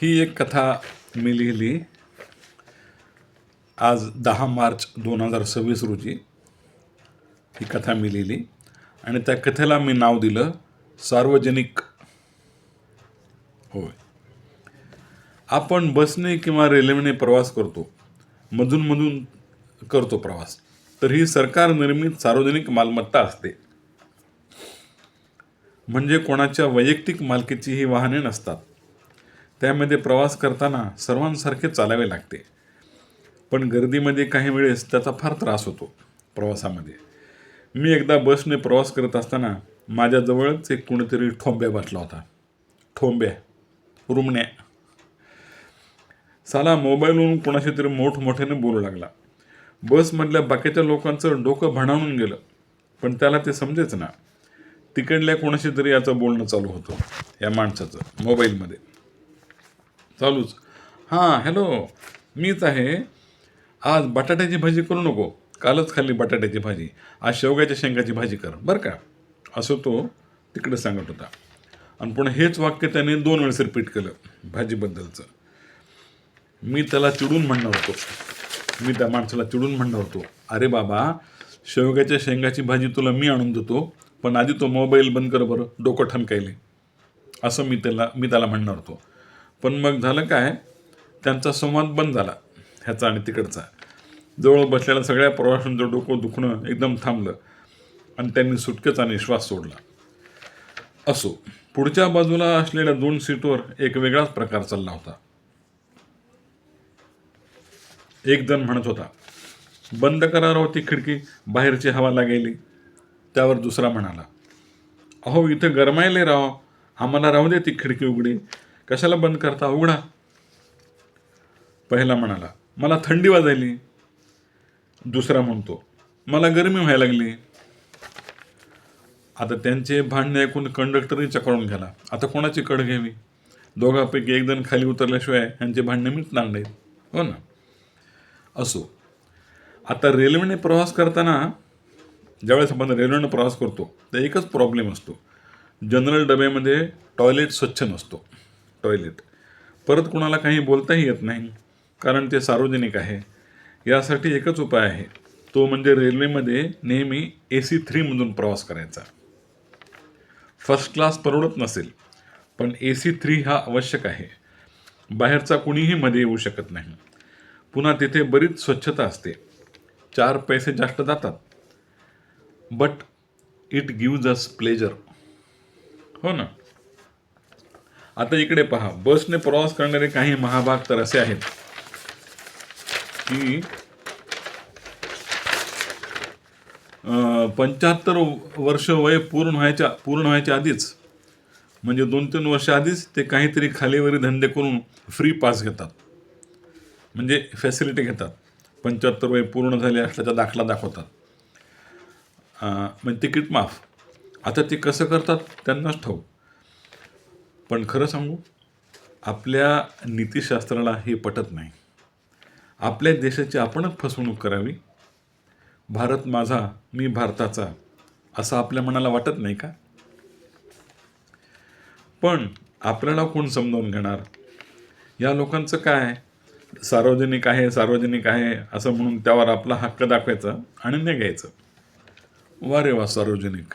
ही एक कथा मी लिहिली आज 10 मार्च 2026 रोजी. ही कथा मी लिहिली आणि त्या कथेला मी नाव दिलं सार्वजनिक. होय, आपण बसने किंवा रेल्वेने प्रवास करतो, मधून करतो प्रवास, तर ही सरकार निर्मित सार्वजनिक मालमत्ता असते. म्हणजे कोणाच्या वैयक्तिक मालकीची ही वाहने नसतात. त्यामध्ये प्रवास करताना सर्वांसारखे चालावे लागते. पण गर्दीमध्ये काही वेळेस त्याचा फार त्रास होतो प्रवासामध्ये. मी एकदा बसने प्रवास करत असताना माझ्याजवळच एक कोणीतरी ठोंब्या बसला होता. ठोंब्या, रुमण्या. साला मोबाईलवरून कोणाशी तरी मोठमोठ्याने बोलू लागला. बसमधल्या बाकीच्या लोकांचं डोकं भाणावून गेलं, पण त्याला ते समजेच ना. तिकडल्या कोणाशी तरी याचं बोलणं चालू होतं, या माणसाचं मोबाईलमध्ये चालूच. हां, हॅलो, मीच आहे. आज बटाट्याची भाजी करू नको, कालच खाल्ली बटाट्याची भाजी, आज शेवग्याच्या शेंगाची भाजी कर बरं का, असं तो तिकडे सांगत होता. आणि पुन्हा हेच वाक्य त्याने 2 वेळेस रिपीट केलं भाजीबद्दलचं. मी त्याला चिडून म्हणणार होतो, मी त्या माणसाला चिडून म्हणणार होतो, अरे बाबा, शेवग्याच्या शेंगाची भाजी तुला मी आणून देतो, पण आधी तो मोबाईल बंद कर बरं, डोकं ठणकायले, असं मी त्याला म्हणणार होतो. पण मग झालं काय, त्यांचा संवाद बंद झाला, ह्याचा आणि तिकडचा. जवळ बसलेल्या सगळ्या प्रवाशांचं डोकं दुखणं एकदम थांबलं आणि त्यांनी सुटकेचा निश्वास सोडला. असो, पुढच्या बाजूला असलेल्या 2 सीटवर एक वेगळाच प्रकार चालला होता. एक जण म्हणत होता, बंद करा राव ती खिडकी, बाहेरची हवा लागायली. त्यावर दुसरा म्हणाला, अहो इथे गरमायले राव, आम्हाला राहू दे ती खिडकी उघडी, कशाला बंद करता, उघडा. पहिला म्हणाला, मला थंडी वाजायली. दुसरा म्हणतो, मला गरमी व्हायला लागली. आता त्यांचे भांडणे ऐकून कंडक्टरही चक्रावून गेला. आता कोणाची कड घ्यावी? दोघांपैकी एक जण खाली उतरल्याशिवाय यांचे भांडणे मिटणार नाहीत, हो ना. असो, आता रेल्वेने प्रवास करताना, ज्यावेळेस आपण रेल्वेने प्रवास करतो, तर एकच प्रॉब्लेम असतो, जनरल डब्यामध्ये टॉयलेट स्वच्छ नसतो. टॉयलेट परत कोणाला काही बोलताही येत नाही, कारण ते सार्वजनिक आहे. यासाठी एकच उपाय आहे, तो म्हणजे रेल्वेमध्ये नेहमी AC 3 मधून प्रवास करायचा. फर्स्ट क्लास परवडत नसेल, पण AC 3 हा आवश्यक आहे. बाहेरचा कुणीही मध्ये येऊ शकत नाही. पुन्हा तिथे बरीच स्वच्छता असते. 4 पैसे जास्त जातात, but it gives us pleasure, हो ना. आता इकडे पहा, बसने प्रवास करणारे काही महाभाग तर असे आहेत की 75 वर्ष वय पूर्ण व्हायच्या आधीच, म्हणजे 2-3 वर्ष आधीच ते काहीतरी खालीवरी धंदे करून फ्री पास घेतात, म्हणजे फॅसिलिटी घेतात. 75 वय पूर्ण झाले असल्याचा दाखला दाखवतात, म्हणजे तिकीट माफ. आता ते कसं करतात त्यांनाच ठाऊक. पण खरं सांगू, आपल्या नीतिशास्त्राला हे पटत नाही. आपल्या देशाची आपणच फसवणूक करावी. भारत माझा, मी भारताचा, असं आपल्या मनाला वाटत नाही का? पण आपल्याला कोण समजावून घेणार? या लोकांचं काय, सार्वजनिक आहे असं म्हणून त्यावर आपला हक्क दाखवायचा आणि निघायचं. वा रे वा सार्वजनिक.